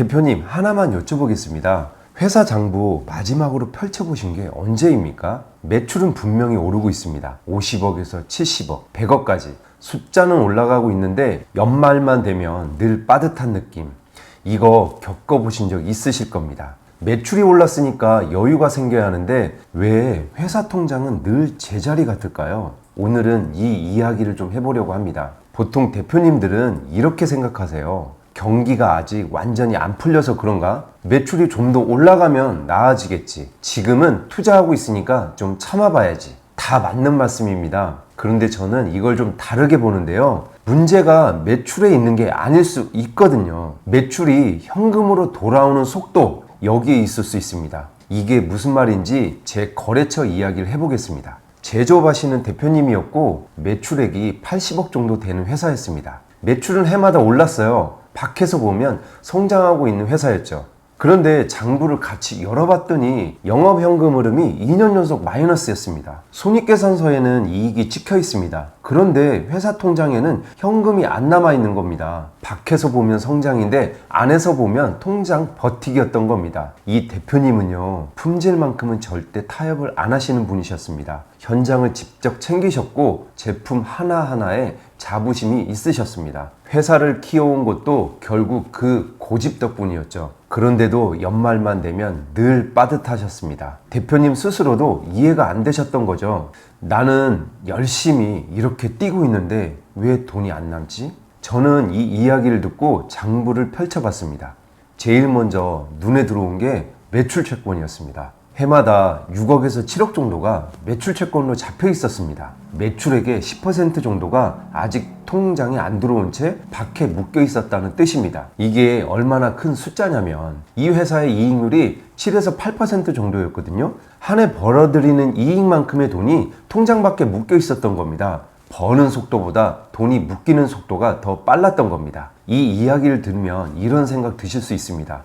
대표님, 하나만 여쭤보겠습니다. 회사 장부 마지막으로 펼쳐보신 게 언제입니까? 매출은 분명히 오르고 있습니다. 50억에서 70억, 100억까지. 숫자는 올라가고 있는데 연말만 되면 늘 빠듯한 느낌. 이거 겪어보신 적 있으실 겁니다. 매출이 올랐으니까 여유가 생겨야 하는데 왜 회사 통장은 늘 제자리 같을까요? 오늘은 이 이야기를 좀 해보려고 합니다. 보통 대표님들은 이렇게 생각하세요. 경기가 아직 완전히 안 풀려서 그런가? 매출이 좀 더 올라가면 나아지겠지. 지금은 투자하고 있으니까 좀 참아봐야지. 다 맞는 말씀입니다. 그런데 저는 이걸 좀 다르게 보는데요. 문제가 매출에 있는 게 아닐 수 있거든요. 매출이 현금으로 돌아오는 속도, 여기에 있을 수 있습니다. 이게 무슨 말인지 제 거래처 이야기를 해보겠습니다. 제조업하시는 대표님이었고 매출액이 80억 정도 되는 회사였습니다. 매출은 해마다 올랐어요. 밖에서 보면 성장하고 있는 회사였죠. 그런데 장부를 같이 열어봤더니 영업현금 흐름이 2년 연속 마이너스였습니다. 손익계산서에는 이익이 찍혀 있습니다. 그런데 회사 통장에는 현금이 안 남아 있는 겁니다. 밖에서 보면 성장인데 안에서 보면 통장 버티기였던 겁니다. 이 대표님은요, 품질만큼은 절대 타협을 안 하시는 분이셨습니다. 현장을 직접 챙기셨고 제품 하나하나에 자부심이 있으셨습니다. 회사를 키워온 것도 결국 그 고집 덕분이었죠. 그런데도 연말만 되면 늘 빠듯하셨습니다. 대표님 스스로도 이해가 안 되셨던 거죠. 나는 열심히 이렇게 뛰고 있는데 왜 돈이 안 남지? 저는 이 이야기를 듣고 장부를 펼쳐봤습니다. 제일 먼저 눈에 들어온 게 매출 채권이었습니다. 해마다 6억에서 7억 정도가 매출 채권으로 잡혀 있었습니다. 매출액의 10% 정도가 아직 통장에 안 들어온 채 밖에 묶여 있었다는 뜻입니다. 이게 얼마나 큰 숫자냐면 이 회사의 이익률이 7에서 8% 정도였거든요. 한 해 벌어들이는 이익만큼의 돈이 통장 밖에 묶여 있었던 겁니다. 버는 속도보다 돈이 묶이는 속도가 더 빨랐던 겁니다. 이 이야기를 들으면 이런 생각 드실 수 있습니다.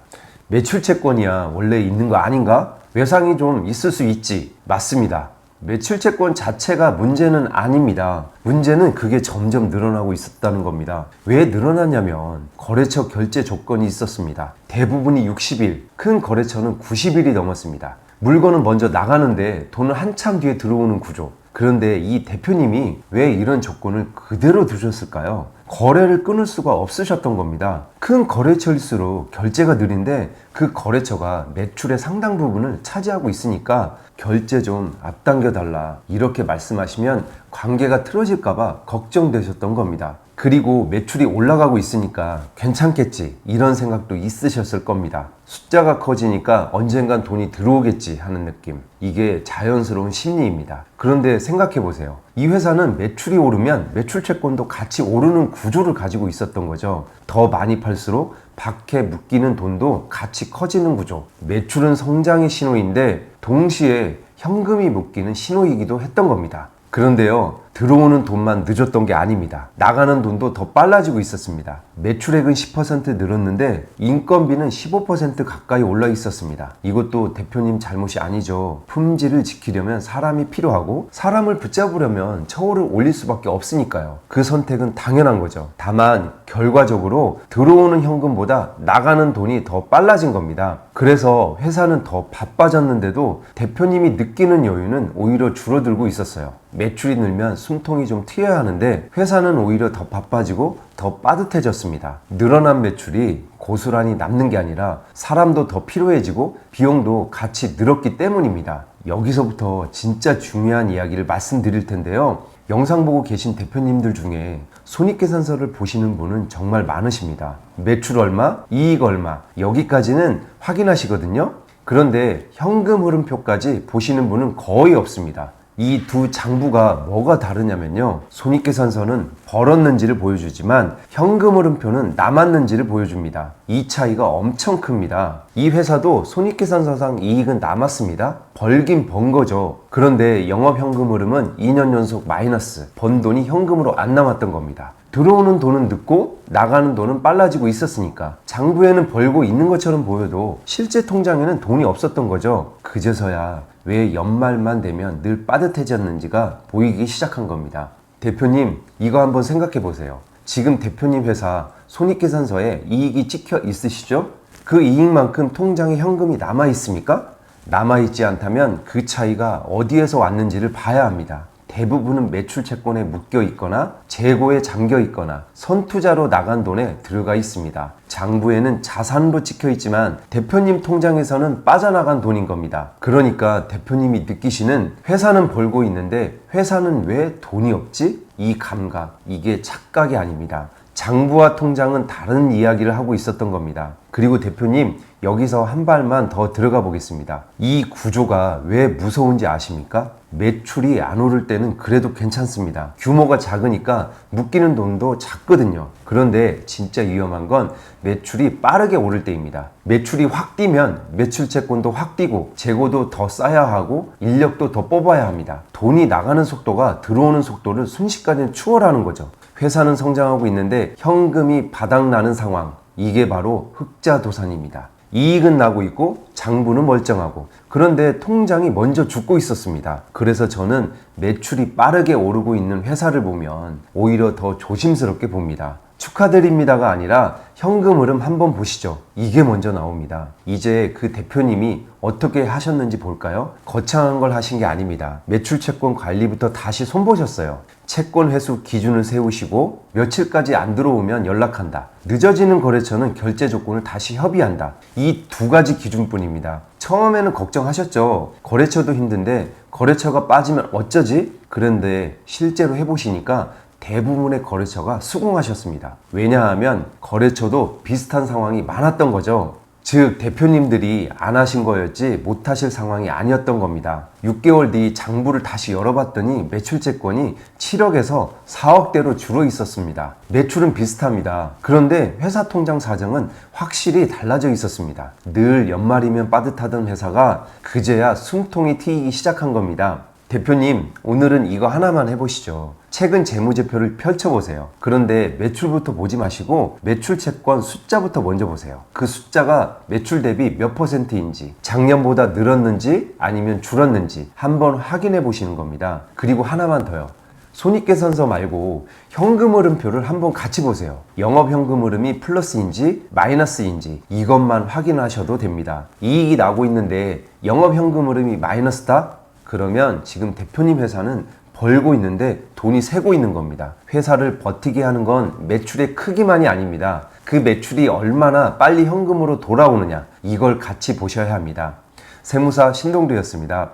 매출 채권이야 원래 있는 거 아닌가? 외상이 좀 있을 수 있지. 맞습니다. 매출 채권 자체가 문제는 아닙니다. 문제는 그게 점점 늘어나고 있었다는 겁니다. 왜 늘어났냐면 거래처 결제 조건이 있었습니다. 대부분이 60일, 큰 거래처는 90일이 넘었습니다. 물건은 먼저 나가는데 돈은 한참 뒤에 들어오는 구조. 그런데 이 대표님이 왜 이런 조건을 그대로 두셨을까요? 거래를 끊을 수가 없으셨던 겁니다. 큰 거래처일수록 결제가 느린데 그 거래처가 매출의 상당 부분을 차지하고 있으니까 결제 좀 앞당겨 달라 이렇게 말씀하시면 관계가 틀어질까봐 걱정되셨던 겁니다. 그리고 매출이 올라가고 있으니까 괜찮겠지 이런 생각도 있으셨을 겁니다. 숫자가 커지니까 언젠간 돈이 들어오겠지 하는 느낌. 이게 자연스러운 심리입니다. 그런데 생각해 보세요. 이 회사는 매출이 오르면 매출 채권도 같이 오르는 구조를 가지고 있었던 거죠. 더 많이 팔수록 밖에 묶이는 돈도 같이 커지는 구조. 매출은 성장의 신호인데 동시에 현금이 묶이는 신호이기도 했던 겁니다. 그런데요, 들어오는 돈만 늦었던 게 아닙니다. 나가는 돈도 더 빨라지고 있었습니다. 매출액은 10% 늘었는데 인건비는 15% 가까이 올라 있었습니다. 이것도 대표님 잘못이 아니죠. 품질을 지키려면 사람이 필요하고 사람을 붙잡으려면 처우를 올릴 수밖에 없으니까요. 그 선택은 당연한 거죠. 다만 결과적으로 들어오는 현금보다 나가는 돈이 더 빨라진 겁니다. 그래서 회사는 더 바빠졌는데도 대표님이 느끼는 여유는 오히려 줄어들고 있었어요. 매출이 늘면 숨통이 좀 트여야 하는데 회사는 오히려 더 바빠지고 더 빠듯해졌습니다. 늘어난 매출이 고스란히 남는 게 아니라 사람도 더 필요해지고 비용도 같이 늘었기 때문입니다. 여기서부터 진짜 중요한 이야기를 말씀드릴 텐데요. 영상 보고 계신 대표님들 중에 손익계산서를 보시는 분은 정말 많으십니다. 매출 얼마, 이익 얼마 여기까지는 확인하시거든요. 그런데 현금 흐름표까지 보시는 분은 거의 없습니다. 이 두 장부가 뭐가 다르냐면요. 손익계산서는 벌었는지를 보여주지만 현금 흐름표는 남았는지를 보여줍니다. 이 차이가 엄청 큽니다. 이 회사도 손익계산서상 이익은 남았습니다. 벌긴 번 거죠. 그런데 영업현금 흐름은 2년 연속 마이너스. 번 돈이 현금으로 안 남았던 겁니다. 들어오는 돈은 늦고 나가는 돈은 빨라지고 있었으니까 장부에는 벌고 있는 것처럼 보여도 실제 통장에는 돈이 없었던 거죠. 그제서야 왜 연말만 되면 늘 빠듯해졌는지가 보이기 시작한 겁니다. 대표님, 이거 한번 생각해 보세요. 지금 대표님 회사 손익계산서에 이익이 찍혀 있으시죠? 그 이익만큼 통장에 현금이 남아 있습니까? 남아 있지 않다면 그 차이가 어디에서 왔는지를 봐야 합니다. 대부분은 매출 채권에 묶여 있거나 재고에 잠겨 있거나 선투자로 나간 돈에 들어가 있습니다. 장부에는 자산으로 찍혀 있지만 대표님 통장에서는 빠져나간 돈인 겁니다. 그러니까 대표님이 느끼시는 회사는 벌고 있는데 회사는 왜 돈이 없지? 이 감각, 이게 착각이 아닙니다. 장부와 통장은 다른 이야기를 하고 있었던 겁니다. 그리고 대표님, 여기서 한 발만 더 들어가 보겠습니다. 이 구조가 왜 무서운지 아십니까? 매출이 안 오를 때는 그래도 괜찮습니다. 규모가 작으니까 묶이는 돈도 작거든요. 그런데 진짜 위험한 건 매출이 빠르게 오를 때입니다. 매출이 확 뛰면 매출 채권도 확 뛰고 재고도 더 쌓아야 하고 인력도 더 뽑아야 합니다. 돈이 나가는 속도가 들어오는 속도를 순식간에 추월하는 거죠. 회사는 성장하고 있는데 현금이 바닥나는 상황, 이게 바로 흑자도산입니다. 이익은 나고 있고 장부는 멀쩡하고, 그런데 통장이 먼저 죽고 있었습니다. 그래서 저는 매출이 빠르게 오르고 있는 회사를 보면 오히려 더 조심스럽게 봅니다. 축하드립니다가 아니라 현금 흐름 한번 보시죠. 이게 먼저 나옵니다. 이제 그 대표님이 어떻게 하셨는지 볼까요? 거창한 걸 하신 게 아닙니다. 매출 채권 관리부터 다시 손보셨어요. 채권 회수 기준을 세우시고 며칠까지 안 들어오면 연락한다. 늦어지는 거래처는 결제 조건을 다시 협의한다. 이 두 가지 기준뿐입니다. 처음에는 걱정하셨죠. 거래처도 힘든데 거래처가 빠지면 어쩌지? 그런데 실제로 해보시니까 대부분의 거래처가 수긍하셨습니다. 왜냐하면 거래처도 비슷한 상황이 많았던 거죠. 즉 대표님들이 안 하신 거였지 못 하실 상황이 아니었던 겁니다. 6개월 뒤 장부를 다시 열어봤더니 매출 채권이 7억에서 4억대로 줄어 있었습니다. 매출은 비슷합니다. 그런데 회사 통장 사정은 확실히 달라져 있었습니다. 늘 연말이면 빠듯하던 회사가 그제야 숨통이 트이기 시작한 겁니다. 대표님, 오늘은 이거 하나만 해보시죠. 최근 재무제표를 펼쳐보세요. 그런데 매출부터 보지 마시고 매출 채권 숫자부터 먼저 보세요. 그 숫자가 매출 대비 몇 %인지, 작년보다 늘었는지 아니면 줄었는지 한번 확인해 보시는 겁니다. 그리고 하나만 더요. 손익계산서 말고 현금 흐름표를 한번 같이 보세요. 영업 현금 흐름이 플러스인지 마이너스인지 이것만 확인하셔도 됩니다. 이익이 나고 있는데 영업 현금 흐름이 마이너스다? 그러면 지금 대표님 회사는 벌고 있는데 돈이 새고 있는 겁니다. 회사를 버티게 하는 건 매출의 크기만이 아닙니다. 그 매출이 얼마나 빨리 현금으로 돌아오느냐, 이걸 같이 보셔야 합니다. 세무사 신동두였습니다.